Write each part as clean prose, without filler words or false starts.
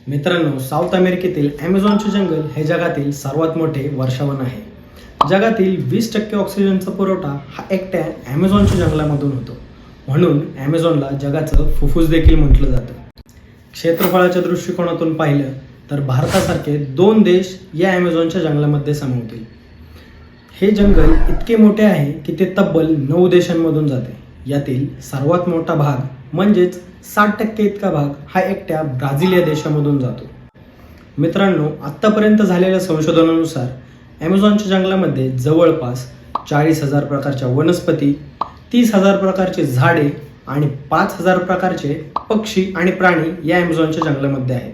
मित्रांनो, साऊथ अमेरिकेतील ॲमेझॉनचे जंगल हे जगातील सर्वात मोठे वर्षावन आहे. जगातील 20% ऑक्सिजनचा पुरवठा हा एकट्या ॲमेझॉनच्या जंगलामधून होतो. म्हणून ॲमेझॉनला जगाचं फुफ्फुस देखील म्हटलं जातं. क्षेत्रफळाच्या दृष्टिकोनातून पाहिलं तर भारतासारखे 2 देश या ॲमेझॉनच्या जंगलामध्ये सामावतील. हे जंगल इतके मोठे आहे की ते तब्बल 9 देशांमधून जाते. यातील सर्वात मोठा भाग म्हणजेच 60% इतका भाग हा एकट्या ब्राझील या देशामधून जातो. मित्रांनो, आत्तापर्यंत झालेल्या संशोधनानुसार ॲमेझॉनच्या जंगलामध्ये जवळपास 40,000 प्रकारच्या वनस्पती, 30,000 प्रकारचे झाडे आणि 5,000 प्रकारचे पक्षी आणि प्राणी या ॲमेझॉनच्या जंगलामध्ये आहेत.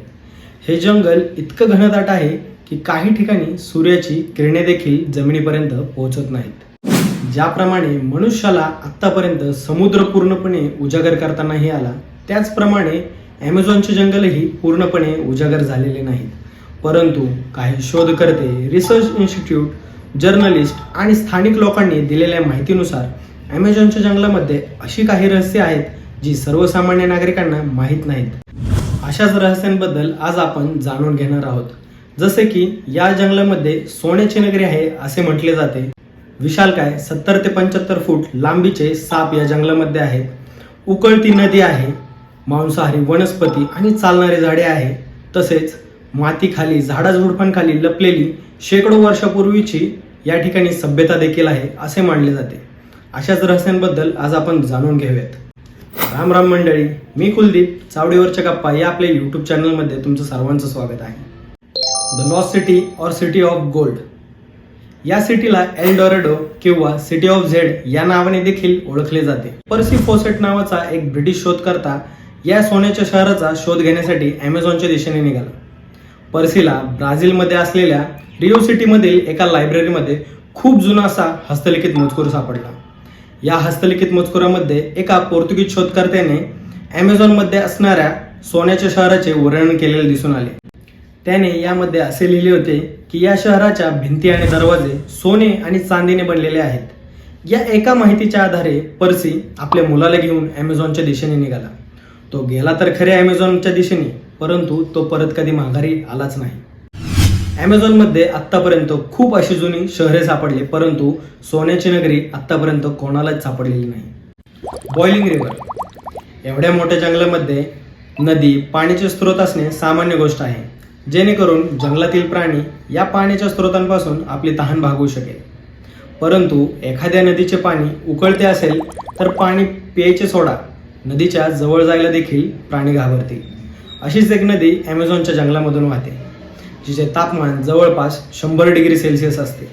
हे जंगल इतकं घनदाट आहे की काही ठिकाणी सूर्याची किरणे देखील जमिनीपर्यंत पोहोचत नाहीत. ज्याप्रमाणे मनुष्याला आत्तापर्यंत समुद्र पूर्णपणे उजागर करता नाही आला, त्याचप्रमाणे ॲमेझॉनचे जंगलही पूर्णपणे उजागर झालेले नाहीत. परंतु काही शोधकर्ते, रिसर्च इन्स्टिट्यूट, जर्नलिस्ट आणि स्थानिक लोकांनी दिलेल्या माहितीनुसार ॲमेझॉनच्या जंगलामध्ये अशी काही रहस्ये आहेत जी सर्वसामान्य नागरिकांना माहीत नाहीत. अशाच रहस्यांबद्दल आज आपण जाणून घेणार आहोत. जसे की या जंगलामध्ये सोन्याची नगरी आहे असे म्हटले जाते. विशालकाय 70 ते 75 फूट लांबीचे साप या जंगलामध्ये आहेत. उकळती नदी आहे. मांसाहारी वनस्पती आणि चालणारी झाडे आहे. तसेच मातीखाली, झाडाझुडपांखाली लपलेली शेकडो वर्षापूर्वीची या ठिकाणी सभ्यता देखील आहे असे मानले जाते. अशाच रहस्यांबद्दल आज आपण जाणून घेऊयात. राम राम मंडळी, मी कुलदीप. चावडीवरच्या गप्पा या आपल्या यूट्यूब चॅनलमध्ये तुमचं सर्वांचं स्वागत आहे. द लॉस्ट सिटी और सिटी ऑफ गोल्ड या सिटीला एल डोरेडो किंवा सिटी ऑफ झेड या नावाने देखील ओळखले जाते. पर्सी फोसेट नावाचा एक ब्रिटिश शोधकर्ता या सोन्याच्या शहराचा शोध घेण्यासाठी ॲमेझॉनच्या दिशेने निघाला. पर्सीला ब्राझीलमध्ये असलेल्या रिओ सिटीमधील एका लायब्ररीमध्ये खूप जुना असा हस्तलिखित मजकूर सापडला. या हस्तलिखित मजकुरामध्ये एका पोर्तुगीज शोधकर्त्याने ॲमेझॉनमध्ये असणाऱ्या सोन्याच्या शहराचे वर्णन केलेले दिसून आले. त्याने यामध्ये असे लिहिले होते की या शहराच्या भिंती आणि दरवाजे सोने आणि चांदीने बनलेले आहेत. या एका माहितीच्या आधारे पर्सी आपल्या मुलाला घेऊन ॲमेझॉनच्या दिशेने निघाला. तो गेला तर खरे ॲमेझॉनच्या दिशेने, परंतु तो परत कधी माघारी आलाच नाही. ॲमेझॉनमध्ये आत्तापर्यंत खूप अशी जुनी शहरे सापडली, परंतु सोन्याची नगरी आत्तापर्यंत कोणालाच सापडलेली नाही. Boiling river. एवढ्या मोठ्या जंगलामध्ये नदी, पाण्याचे स्रोत असणे सामान्य गोष्ट आहे, जेणेकरून जंगलातील प्राणी या पाण्याच्या स्रोतांपासून आपली तहान भागवू शकेल. परंतु एखाद्या नदीचे पाणी उकळते असेल तर पाणी प्यायचे सोडा, नदीच्या जवळ जायला देखील प्राणी घाबरतील. अशीच एक नदी ॲमेझॉनच्या जंगलामधून वाहते, जिचे तापमान जवळपास 100 डिग्री सेल्सिअस असते.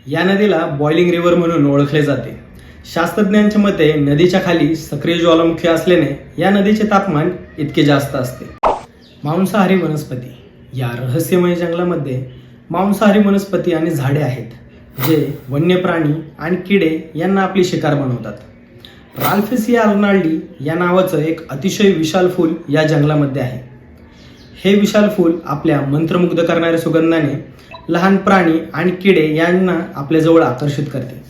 या नदीला बॉइलिंग रिव्हर म्हणून ओळखले जाते. शास्त्रज्ञांच्या मते नदीच्या खाली सक्रिय ज्वालामुखी असल्याने या नदीचे तापमान इतके जास्त असते. मांसाहारी वनस्पती. या रहस्यमय जंगलामध्ये मांसाहारी वनस्पती आणि झाडे आहेत, जे वन्य प्राणी आणि किडे यांना आपली शिकार बनवतात. राल्फेसिया अर्नाल्डी या नावाचं एक अतिशय विशाल फूल या जंगलामध्ये आहे. हे विशाल फूल आपल्या मंत्रमुग्ध करणाऱ्या सुगंधाने लहान प्राणी आणि किडे यांना आपल्याजवळ आकर्षित करते.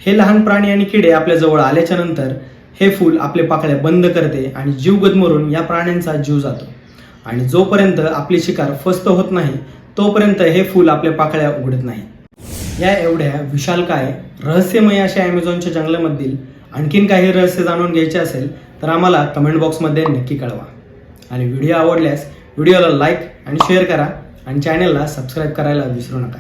हे लहान प्राणी आणि किडे आपल्याजवळ आल्याच्या नंतर हे फूल आपले पाकळ्या बंद करते आणि जीव गदमरून या प्राण्यांचा जीव जातो. आणि जोपर्यंत आपली शिकार फस्त होत नाही तोपर्यंत हे फूल आपल्या पाकळ्या उघडत नाही. या एवढ्या विशालकाय रहस्यमय अशा ॲमेझॉनच्या जंगलामधील आणखीन काही रहस्य जाणून घ्यायचे असेल तर आम्हाला कमेंट बॉक्समध्ये नक्की कळवा. आणि व्हिडिओ आवडल्यास व्हिडिओला लाईक आणि शेअर करा आणि चॅनलला सबस्क्राईब करायला विसरू नका.